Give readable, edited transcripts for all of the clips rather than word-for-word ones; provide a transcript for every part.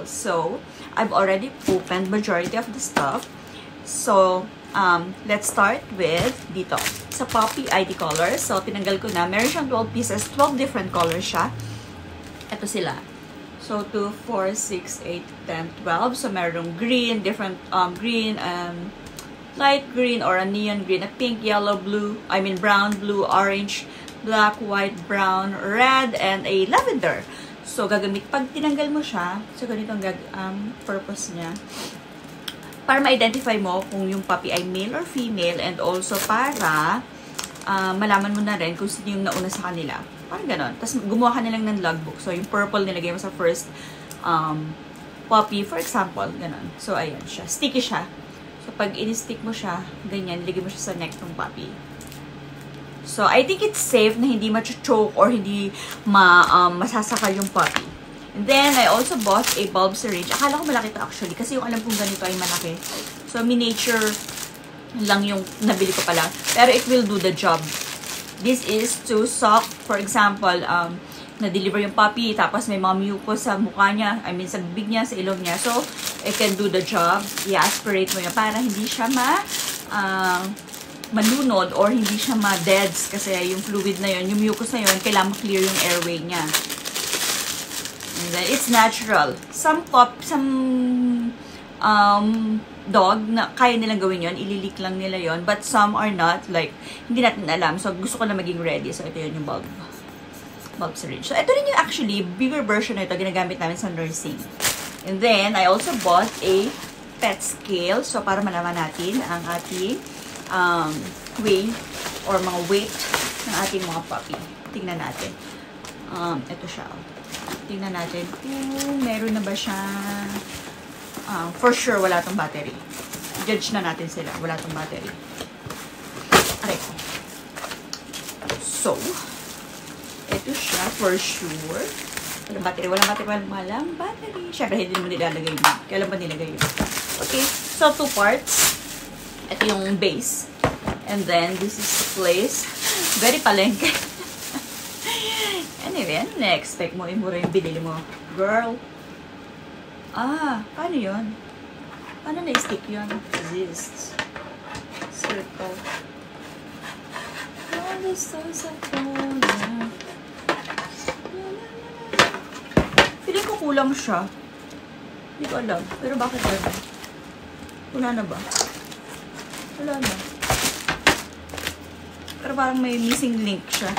bottles. So, I've already opened majority of the stuff. So, let's start with dito. Sa Poppy ID colors. So, tinanggal ko na. Meron siyang 12 pieces. 12 different colors siya. Ito sila. So, 2, 4, 6, 8, 10, 12. So, merong green, different green, light green or a neon green, a pink, yellow, blue, brown, blue, orange, black, white, brown, red, and a lavender. So, gagamit, pag tinanggal mo siya, so ganito ang purpose niya. Para ma-identify mo kung yung puppy ay male or female, and also para malaman mo na rin kung sino yung nauna sa kanila. Parang ganon. Tapos, gumawa ka nilang ng logbook. So, yung purple nilagay mo sa first puppy, for example, ganon. So, ayan siya. Sticky siya. So, pag in-stick mo siya, ganyan, nilagay mo siya sa neck ng puppy. So, I think it's safe na hindi ma-choke or hindi masasakal yung puppy. And then, I also bought a bulb syringe. Akala ko malaki to actually, kasi yung alam kong ganito ay malaki. So, miniature lang yung nabili ko pala. Pero it will do the job. This is to suck, for example, na-deliver yung puppy, tapos may mga mucus sa mukha niya, sa bibig niya, sa ilong niya. So, it can do the job. I-aspirate mo yun para hindi siya malunod or hindi siya ma-deads kasi yung fluid na yun, yung mucus na yun, kailangan ma-clear yung airway niya. And then, it's natural. Some dog na kaya nilang gawin yun, ililik lang nila yun, but some are not, like, hindi natin alam. So, gusto ko na maging ready. So, ito yun yung bulb syringe. So, ito rin yung actually, bigger version na ito, ginagamit namin sa nursing. And then, I also bought a pet scale. So, para malaman natin ang ating weight or mga weight ng ating mga puppy. Tingnan natin. Ito siya. Tingnan natin kung meron na ba siya. For sure, wala tong battery. Judge na natin sila. Wala tong battery. Aray ko. So, ito siya, for sure. Walang battery. Walang battery. Siyempre, hindi mo nilalagay yun. Kailan ba nilagay yun? Okay. So, 2 parts. Ito yung base. And then, this is the place. Very palengke. Anyway, ano na-expect mo? Imura yung binili mo. Girl. Paano yun? Paano na-stick yun? Exists. Circle. All the stars are falling. Feeling ko kulang siya. Hindi ko alam. Pero bakit gano'n? Wala na ba? Wala na. Pero parang may missing link siya.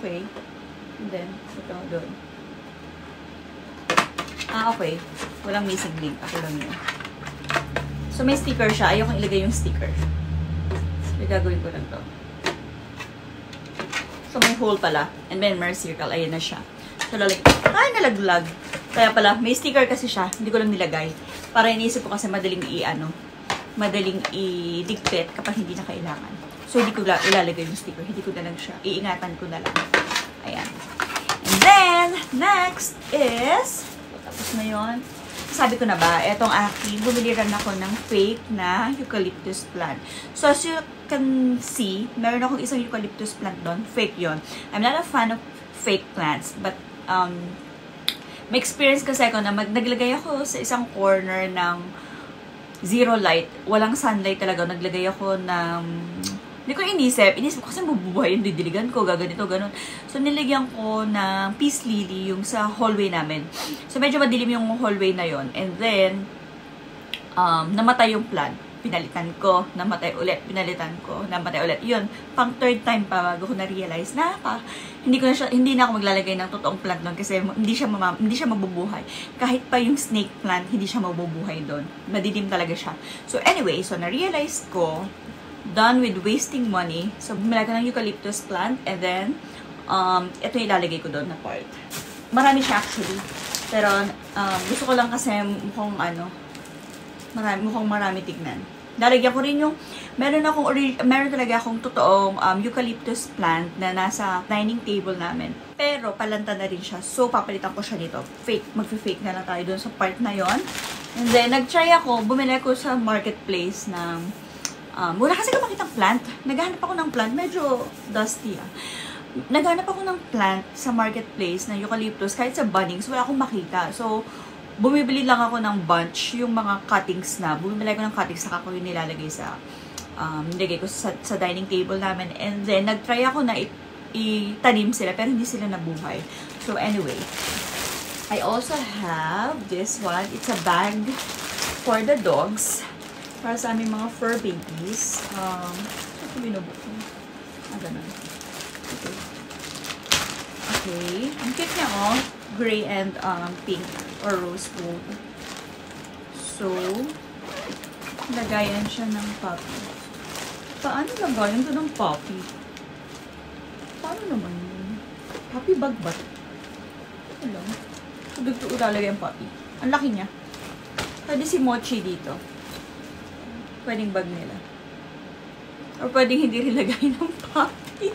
Okay. And then, ito doon. Okay. Walang missing link. Ako lang yun. So, may sticker siya. Ayokong ilagay yung sticker. So, gagawin ko lang to. So, may hole pala. And then, may circle. Ayan na siya. So, nalaglag. Kaya pala, may sticker kasi siya. Hindi ko lang nilagay. Para iniisip ko kasi madaling i-dictate kapag hindi na kailangan. So, hindi ko ilalagay yung sticker. Hindi ko na lang siya. Iingatan ko na lang. Ayan. And then, next is, tapos na yun. Sabi ko na ba, etong aking, bumili rin ako ng fake na eucalyptus plant. So, as you can see, meron akong isang eucalyptus plant doon. Fake yon. I'm not a fan of fake plants, but, may experience kasi ako na naglagay ako sa isang corner ng zero light. Walang sunlight talaga. Naglagay ako ng hindi ko inisip ko kasi mabubuhay yung didiligan ko, gaganito, ganun. So, nilagyan ko ng peace lily yung sa hallway namin. So, medyo madilim yung hallway na yon. And then, namatay yung plant. Pinalitan ko, namatay ulit. Pinalitan ko, namatay ulit. Yun, pang third time pa bago ko na-realize na hindi na ako maglalagay ng totoong plant doon kasi hindi siya mabubuhay. Kahit pa yung snake plant, hindi siya mabubuhay doon. Madilim talaga siya. So, anyway, so na-realize ko, done with wasting money. So, bumili ko ng eucalyptus plant and then, ito yung ilalagay ko doon na part. Marami siya actually. Pero, gusto ko lang kasi mukhang marami tignan. Lalagyan ko rin yung, meron talaga akong totoong eucalyptus plant na nasa dining table namin. Pero, palanta na rin siya. So, papalitan ko siya nito. Mag-fake na lang tayo doon sa part na yon. And then, nag-try ako, bumili ko sa marketplace ng Wala kasi ka makitang plant. Naghahanap ako ng plant. Medyo dusty Naghanap ako ng plant sa marketplace na eucalyptus. Kahit sa Bunnings, wala akong makita. So, bumibili lang ako ng bunch, yung mga cuttings na. Bumibili ko ng cuttings, saka ko yung nilalagay sa, nilagay ko sa dining table namin. And then, nag-try ako na itanim sila, pero hindi sila nabuhay. So, anyway. I also have this one. It's a bag for the dogs. Para sa aming mga fur babies. Ito binubuksan. Ganun. Okay. Ang cute niya, gray and pink or rose gold. So, lagayan siya ng puppy. Paano lagayan ito ng puppy? Paano naman yun? Puppy bag ba? Ano lang? Dito ulalagay ang puppy. Ang laki niya. Pwede si Mochi dito. Pwedeng bag nila. Or pwedeng hindi rin lagay ng puppy.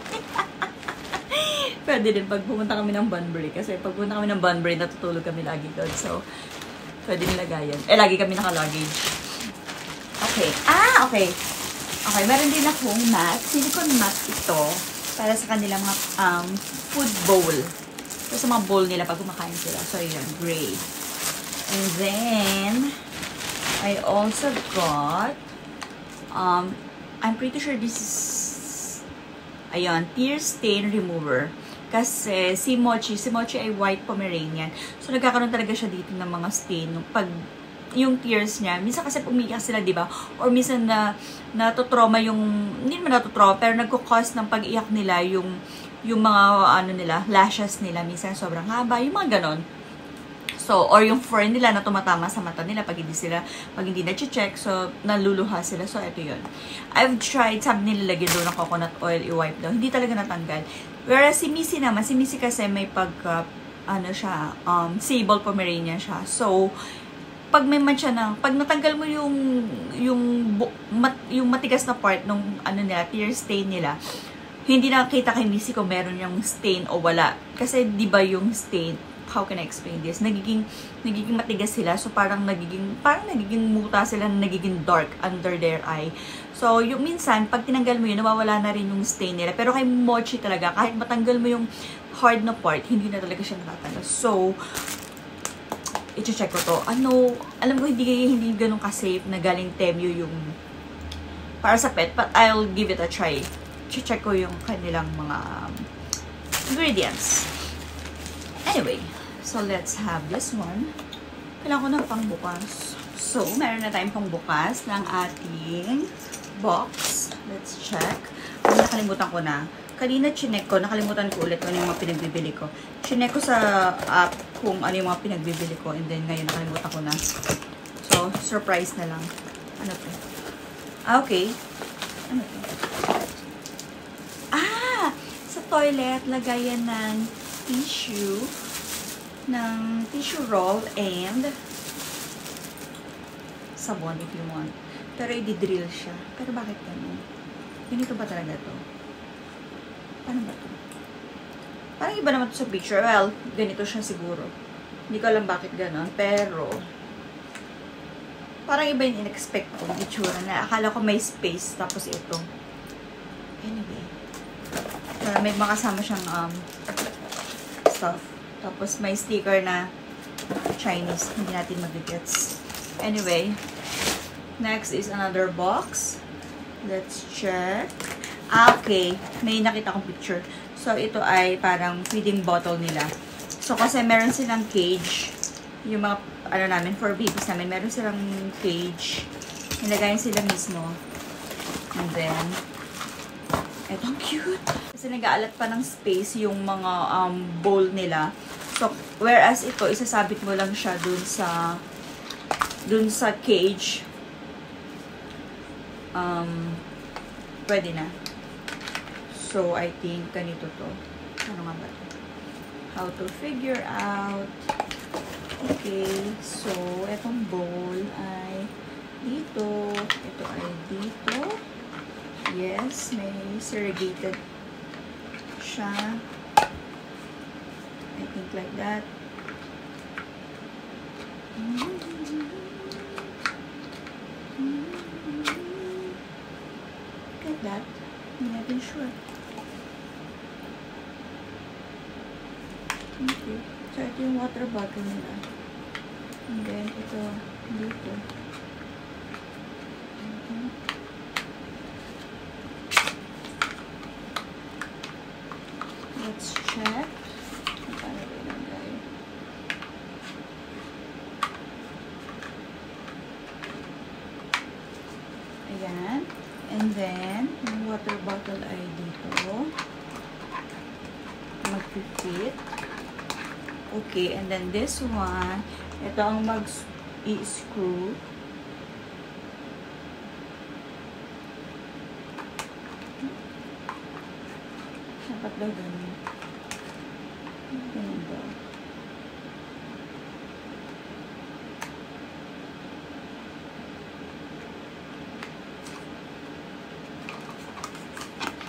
Pwede din pag pumunta kami ng Bunbury. Kasi pag pumunta kami ng Bunbury, natutulog kami lagi doon. So, pwede nilagayan. Lagi kami naka-luggage. Okay. Okay. Okay, meron din akong mat. Silicone mat ito. Para sa kanilang mga food bowl. So, sa mga bowl nila pag kumakain sila. So, yun. Gray. And then, I also got, I'm pretty sure this is, ayun, tear stain remover. Kasi si Mochi ay white Pomeranian. So, nagkakaroon talaga siya dito ng mga stain. Pag yung tears niya, minsan kasi umiiyak sila, di ba? Or minsan natutrauma yung, hindi naman natutrauma, pero nagkukos ng pag-iyak nila yung mga, lashes nila. Minsan sobrang haba, yung mga ganon. So, or yung fur nila na tumatama sa mata nila pag hindi na-check, so, naluluha sila. So, ito yun. I've tried, sabi nila lagyan doon ng coconut oil, i-wipe daw. Hindi talaga natanggal. Whereas si Missy naman, si Missy kasi may sable Pomeranian siya. So, pag may matcha pag natanggal mo yung matigas na part ng tear stain nila, hindi nakita kay Missy kung meron yung stain o wala. Kasi, di ba yung stain, how can I explain this? Nagiging matigas sila. So, parang nagiging muta sila, nagiging dark under their eye. So, yung minsan, pag tinanggal mo yun, nawawala na rin yung stain nila. Pero kay Mochi talaga, kahit matanggal mo yung hard na part, hindi na talaga siya natatanggal. So, i-check ko to. Alam ko, hindi ganun ka-safe na galing Temu yung para sa pet. But I'll give it a try. I-check ko yung kanilang mga ingredients. Anyway, so let's have this one. Kailangan ko ng pangbukas. So, meron na tayong pangbukas ng ating box. Let's check. Nakalimutan ko na. Kanina chinek ko, nakalimutan ko ulit kung ano yung mga pinagbibili ko. Chinek ko sa app kung ano yung mga pinagbibili ko. And then, ngayon nakalimutan ko na. So, surprise na lang. Ano to? Okay. Ano to? Sa toilet, lagayan ng tissue roll and sabon if you want. Pero i-drill siya. Pero bakit ganun? Ganito ba talaga to? Paano ba to? Parang iba naman to sa picture. Well, ganito siya siguro. Hindi ko alam bakit ganun. Pero parang iba yung in-expect ko. Itsura na. Akala ko may space. Tapos ito. Anyway. May makasama siyang stuff. Tapos may sticker na Chinese. Hindi natin mag-gets. Anyway. Next is another box. Let's check. Okay. May nakita kong picture. So, ito ay parang feeding bottle nila. So, kasi meron silang cage. Yung mga, namin, for babies namin, meron silang cage. Nilagayan sila mismo. And then, eto, ang cute. Kasi nag-aalat pa ng space yung mga bowl nila. So, whereas ito, isasabit mo lang siya dun sa cage. Pwede na. So, I think ganito to. Ano nga ba to? How to figure out. Okay. So, etong bowl ay dito. Ito ay dito. Yes, may segregated siya. I think like that. Hindi natin sure. Okay. So, ito yung water bottle nila. And then, ito, dito. Let's check. Paano ba ilagay? Ayan. And then, yung water bottle ay dito. Mag-fit. Okay, and then this one, ito ang mag-i-screw. Dapat daw ganun. Ganun daw.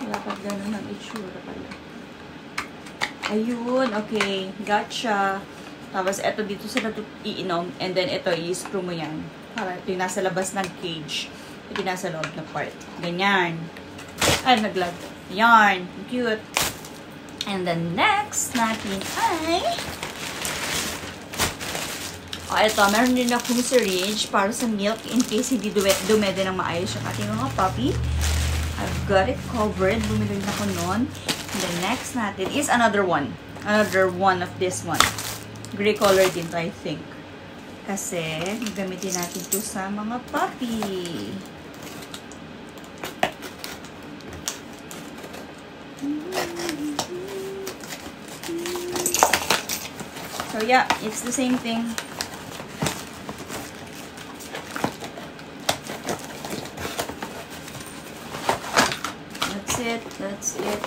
Dapat ganun ang itsura pala. Ayun, okay. Gotcha. Tapos, ito dito sila iinom. And then, ito, i-screw mo yan. Para ito yung nasa labas ng cage. Ito yung nasa loob na part. Ganyan. Ay, naglag. Yarn. Cute. And then, next natin ay... ito. Meron din akong syringe para sa milk in case hindi dumede ng maayos yung ating mga puppy. I've got it covered. Bumili na ako nun. And the next natin is another one. Another one of this one. Gray color din to, I think. Kasi, gamitin natin to sa mga puppy. So, yeah. It's the same thing. That's it. That's it.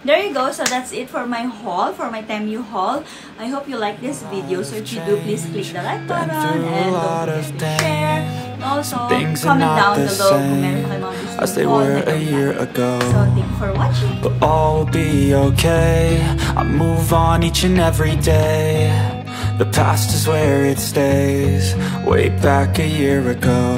There you go. So that's it for my haul, for my Temu haul. I hope you like this video. So if you do, please click the like button and don't forget to share. Also, comment down below kung meron kayo mga gusto as they were a year ago. So thank you for watching. But all will be okay. I move on each and every day. The past is where it stays. Way back a year ago.